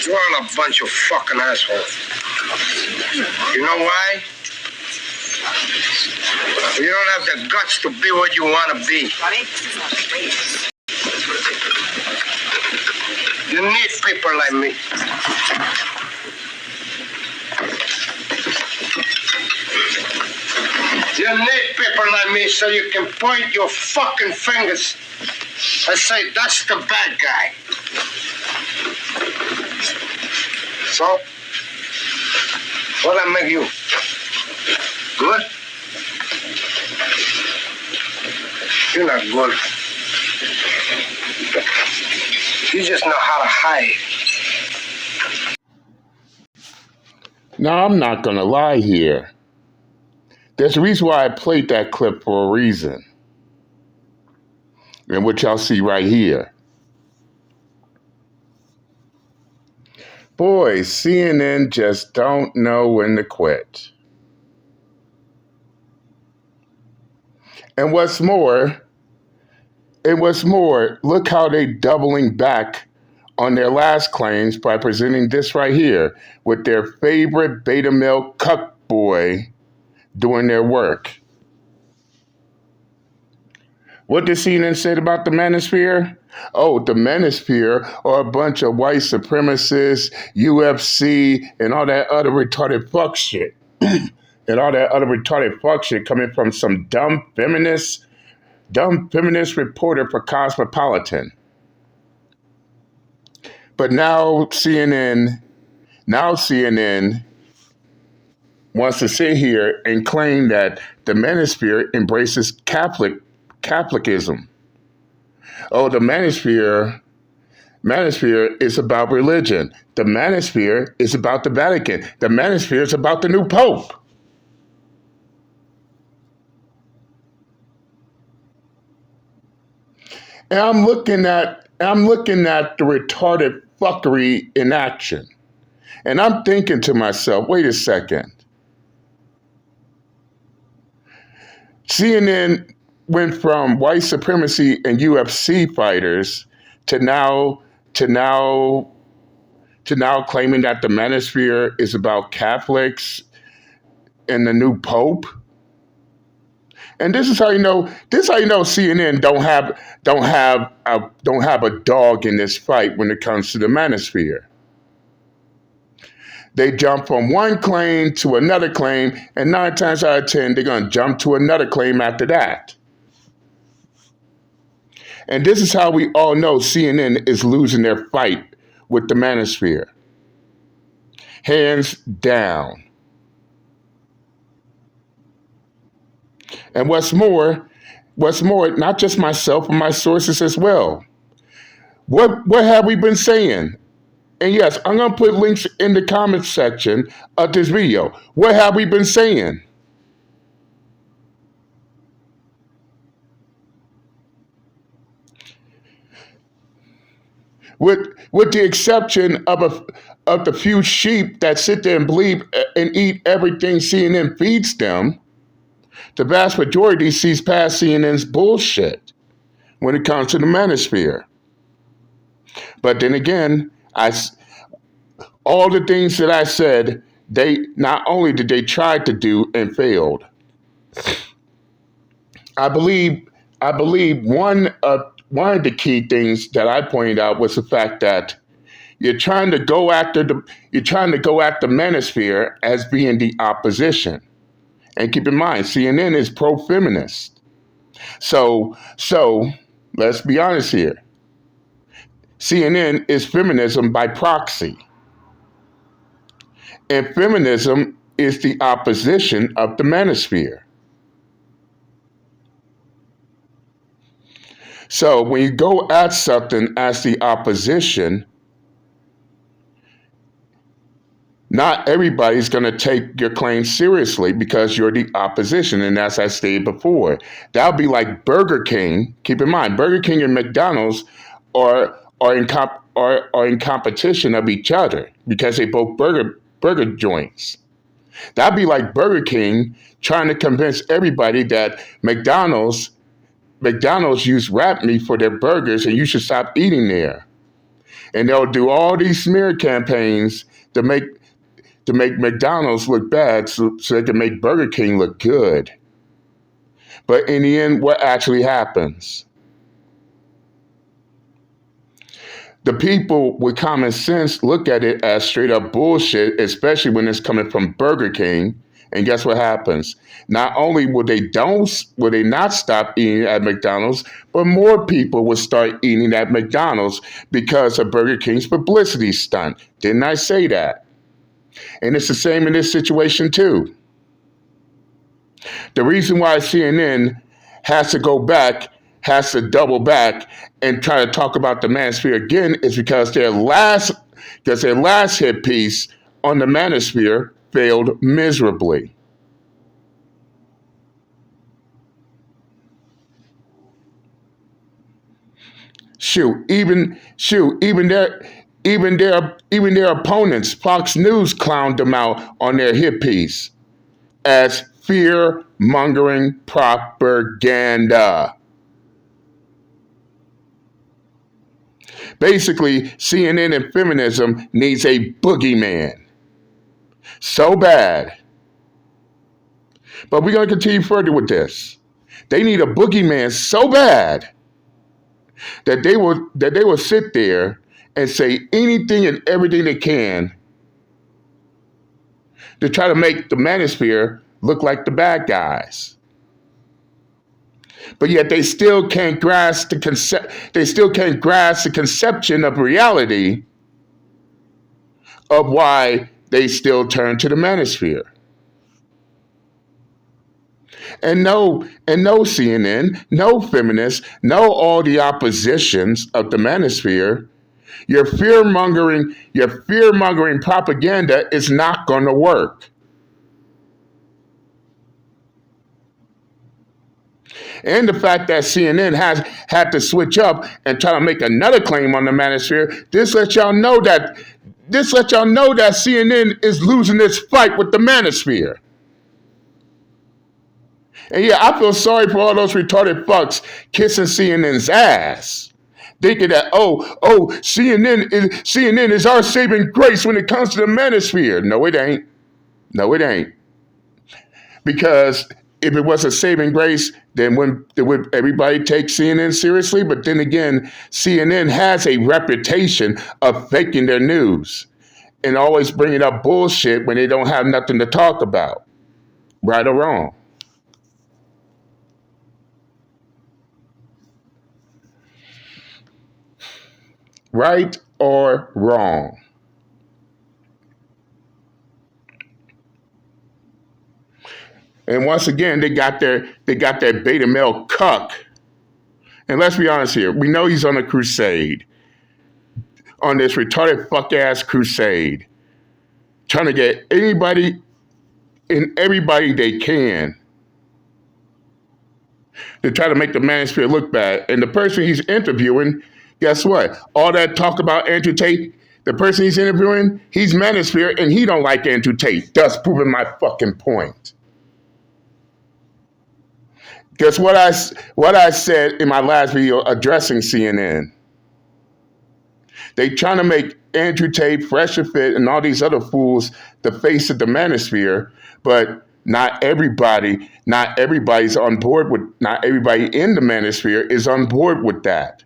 You're all a bunch of fucking assholes. You know why? You don't have the guts to be what you want to be. You need people like me. You need people like me so you can point your fucking fingers and say, that's the bad guy. So, what I make you? Good? You're not good. You just know how to hide. Now, I'm not going to lie here. There's a reason why I played that clip for a reason. And what y'all see right here. Boy, CNN just don't know when to quit. And what's more, look how they doubling back on their last claims by presenting this right here with their favorite beta male cuck boy doing their work. What did CNN say about the Manosphere? Oh, the Manosphere are a bunch of white supremacists, UFC, and all that other retarded fuck shit. Coming from some dumb feminist reporter for Cosmopolitan. But now CNN wants to sit here and claim that the Manosphere embraces Catholicism. Oh, the Manosphere is about religion. The Manosphere is about the Vatican. The Manosphere is about the new Pope. And I'm looking at the retarded fuckery in action. And I'm thinking to myself, wait a second. CNN went from white supremacy and UFC fighters to now claiming that the Manosphere is about Catholics and the new Pope. And this is how you know CNN don't have a dog in this fight when it comes to the Manosphere. They jump from one claim to another claim, and 9 times out of 10, they're going to jump to another claim after that. And this is how we all know CNN is losing their fight with the Manosphere. Hands down. And what's more, not just myself, but my sources as well. What have we been saying? And yes, I'm going to put links in the comments section of this video. What have we been saying? With the exception of the few sheep that sit there and believe and eat everything CNN feeds them, the vast majority sees past CNN's bullshit when it comes to the Manosphere. But then again, all the things that I said, they not only did they try to do and failed. I believe one of the key things that I pointed out was the fact that you're trying to go after the Manosphere as being the opposition. And keep in mind, CNN is pro-feminist. So let's be honest here. CNN is feminism by proxy. And feminism is the opposition of the Manosphere. So when you go at something as the opposition, not everybody's going to take your claim seriously because you're the opposition. And as I stated before, that'll be like Burger King. Keep in mind, Burger King and McDonald's are in competition of each other because they both burger joints. That'd be like Burger King trying to convince everybody that McDonald's use rat meat for their burgers and you should stop eating there. And they'll do all these smear campaigns to make McDonald's look bad so they can make Burger King look good. But in the end, what actually happens? The people with common sense look at it as straight up bullshit, especially when it's coming from Burger King. And guess what happens? Not only will they not stop eating at McDonald's, but more people will start eating at McDonald's because of Burger King's publicity stunt. Didn't I say that? And it's the same in this situation too. The reason why CNN has to double back and try to talk about the Manosphere again is because their last hit piece on the Manosphere failed miserably. Even their opponents, Fox News, clowned them out on their hit piece as fear-mongering propaganda. Basically, CNN and feminism needs a boogeyman. So bad. But we're going to continue further with this. They need a boogeyman so bad that they will sit there and say anything and everything they can to try to make the Manosphere look like the bad guys. But yet they still can't grasp the conception of reality of why they still turn to the Manosphere. And no CNN, no feminists, no all the oppositions of the Manosphere, your fear-mongering propaganda is not going to work. And the fact that CNN has had to switch up and try to make another claim on the Manosphere, this lets y'all know that CNN is losing this fight with the Manosphere. And yeah, I feel sorry for all those retarded fucks kissing CNN's ass, thinking that CNN is our saving grace when it comes to the Manosphere. No, it ain't. No, it ain't. Because if it was a saving grace, then would everybody take CNN seriously? But then again, CNN has a reputation of faking their news and always bringing up bullshit when they don't have nothing to talk about, right or wrong. Right or wrong. And once again, they got their beta male cuck. And let's be honest here, we know he's on a crusade, on this retarded fuck ass crusade, trying to get anybody and everybody they can to try to make the Manosphere look bad. And the person he's interviewing, guess what? All that talk about Andrew Tate, the person he's interviewing, he's Manosphere and he don't like Andrew Tate, thus proving my fucking point. Guess what I said in my last video addressing CNN. They trying to make Andrew Tate, Fresh and Fit, and all these other fools the face of the Manosphere, but not everybody's on board with, not everybody in the Manosphere is on board with that.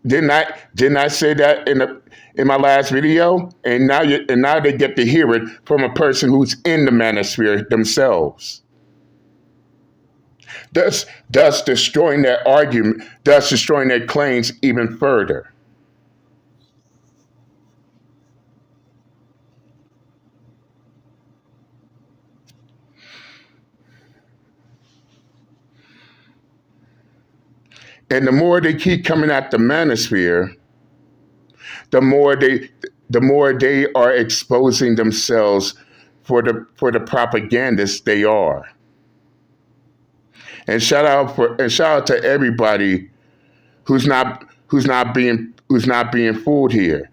Didn't I say that in my last video? And now they get to hear it from a person who's in the Manosphere themselves. Thus destroying their argument, thus destroying their claims even further. And the more they keep coming at the Manosphere, the more they are exposing themselves for the propagandists they are. And shout out to everybody who's not being fooled here.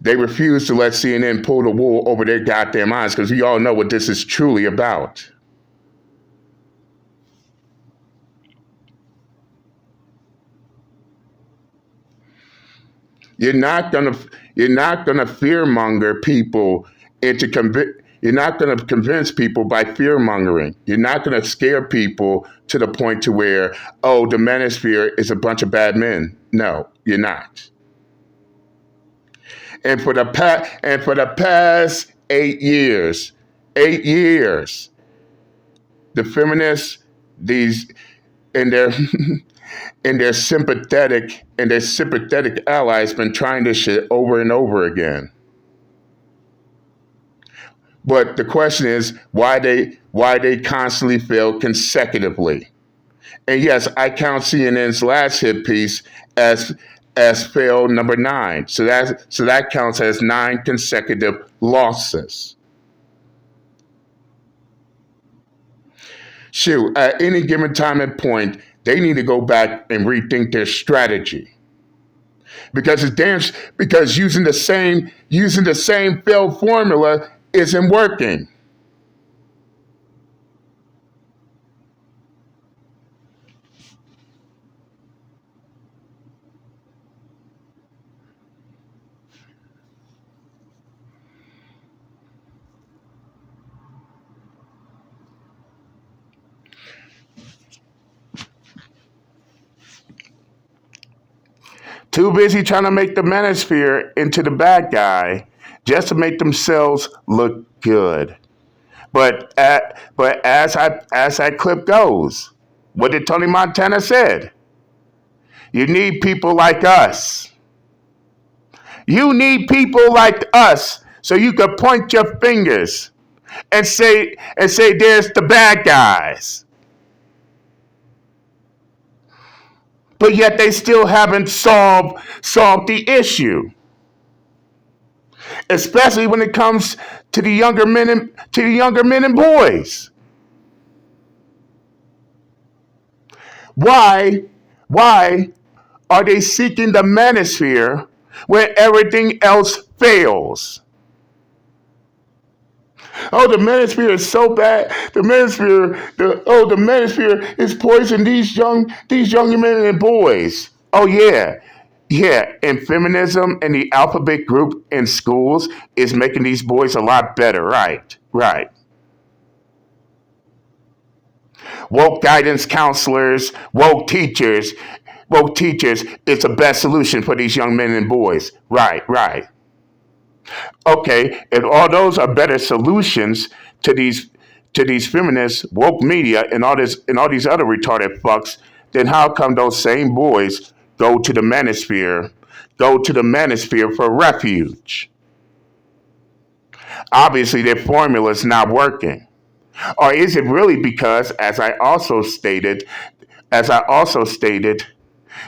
They refuse to let CNN pull the wool over their goddamn eyes because we all know what this is truly about. You're not gonna you're not gonna fearmonger people into you're not going to convince people by fear mongering. You're not going to scare people to the point to where, oh, the Manosphere is a bunch of bad men. No, you're not. And for the past 8 years, the feminists, these and their and their sympathetic allies been trying this shit over and over again. But the question is why they constantly fail consecutively. And yes, I count CNN's last hit piece as fail number 9. So that counts as 9 consecutive losses. Shoot, at any given time and point, they need to go back and rethink their strategy. Because because using the same failed formula isn't working. Too busy trying to make the Manosphere into the bad guy just to make themselves look good. But as that clip goes, what did Tony Montana said? You need people like us. You need people like us so you can point your fingers and say there's the bad guys. But yet they still haven't solved the issue. Especially when it comes to the younger men and boys. Why are they seeking the Manosphere when everything else fails? Oh, the Manosphere is so bad. The Manosphere is poisoning these young men and boys. Oh yeah. Yeah, and feminism and the alphabet group in schools is making these boys a lot better, right? Right. Woke guidance counselors, woke teachers is the best solution for these young men and boys. Right, right. Okay, if all those are better solutions to these feminists, woke media, and all these other retarded fucks, then how come those same boys go to the Manosphere for refuge? Obviously, their formula is not working. Or is it really because, as I also stated,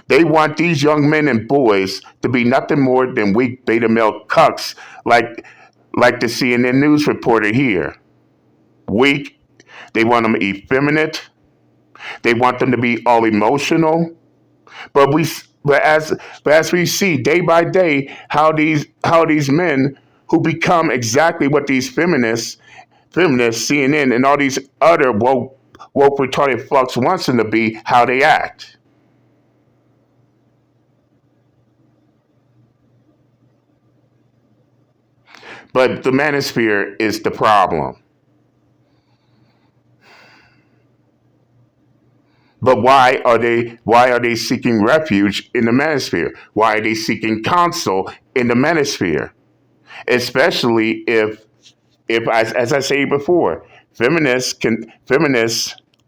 they want these young men and boys to be nothing more than weak beta male cucks like the CNN news reporter here. Weak. They want them effeminate. They want them to be all emotional. But as we see day by day how these men who become exactly what these feminists, CNN, and all these other woke retarded fucks wants them to be, how they act. But the Manosphere is the problem. But why are they seeking refuge in the Manosphere? Why are they seeking counsel in the Manosphere? Especially if as I said before, feminists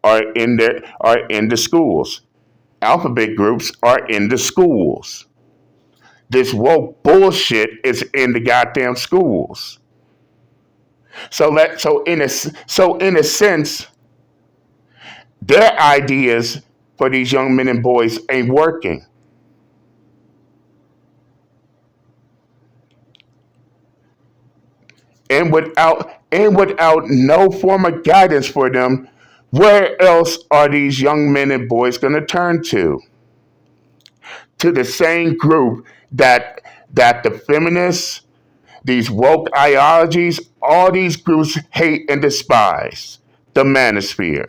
are in the schools. Alphabet groups are in the schools. This woke bullshit is in the goddamn schools. So in a sense, their ideas for these young men and boys ain't working. And without no form of guidance for them, where else are these young men and boys going to turn to? To the same group that the feminists, these woke ideologies, all these groups hate and despise, the Manosphere.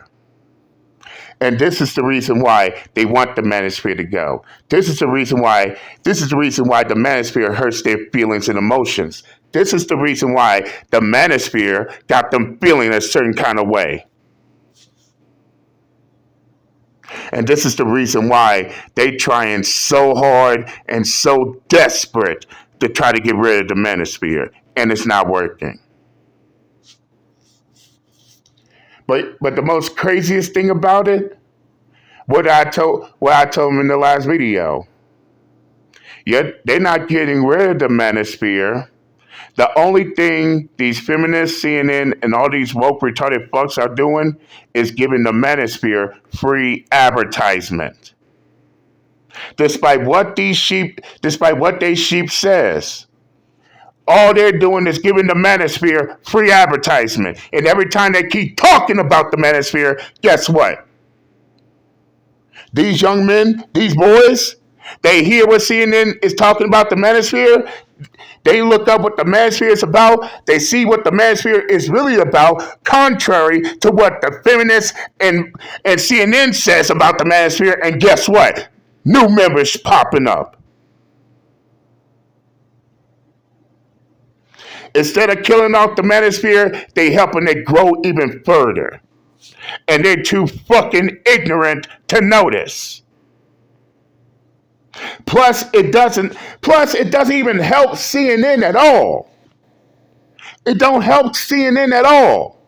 And this is the reason why they want the Manosphere to go. This is the reason why the Manosphere hurts their feelings and emotions. This is the reason why the Manosphere got them feeling a certain kind of way. And this is the reason why they trying so hard and so desperate to try to get rid of the Manosphere. And it's not working. But the most craziest thing about it, what I told them in the last video. Yet they're not getting rid of the Manosphere. The only thing these feminists, CNN, and all these woke retarded fucks are doing is giving the Manosphere free advertisement. Despite what they sheep says, all they're doing is giving the Manosphere free advertisement. And every time they keep talking about the Manosphere, guess what? These young men, these boys, they hear what CNN is talking about the Manosphere. They look up what the Manosphere is about. They see what the Manosphere is really about, contrary to what the feminists and CNN says about the Manosphere. And guess what? New members popping up. Instead of killing off the Manosphere, they helping it grow even further. And they're too fucking ignorant to notice. Plus, it doesn't even help CNN at all. It don't help CNN at all.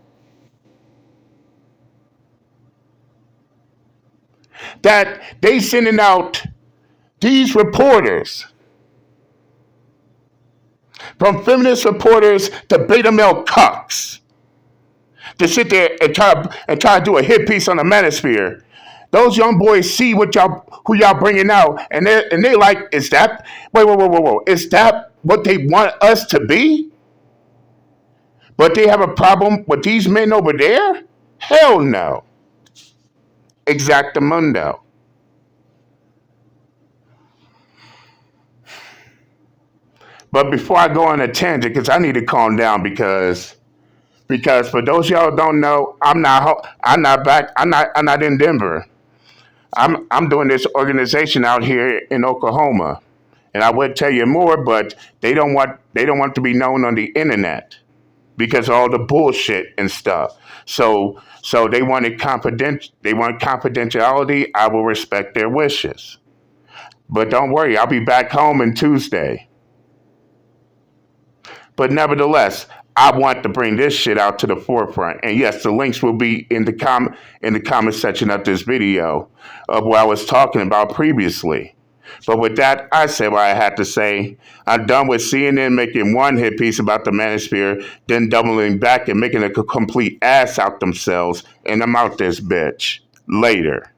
That they sending out these reporters, from feminist reporters to beta male cucks, to sit there and try to do a hit piece on the Manosphere. Those young boys see who y'all bringing out, and they like, is that whoa, is that what they want us to be? But they have a problem with these men over there? Hell no. Exactamundo. But before I go on a tangent, because I need to calm down, because for those of y'all who don't know, I'm not back. I'm not in Denver. I'm doing this organization out here in Oklahoma, and I would tell you more, but they don't want to be known on the internet because of all the bullshit and stuff. So they wanted They want confidentiality. I will respect their wishes, but don't worry, I'll be back home on Tuesday. But nevertheless, I want to bring this shit out to the forefront. And yes, the links will be in the comment section of this video of what I was talking about previously. But with that, I said what I had to say. I'm done with CNN making one hit piece about the Manosphere, then doubling back and making a complete ass out themselves, and I'm out this bitch. Later.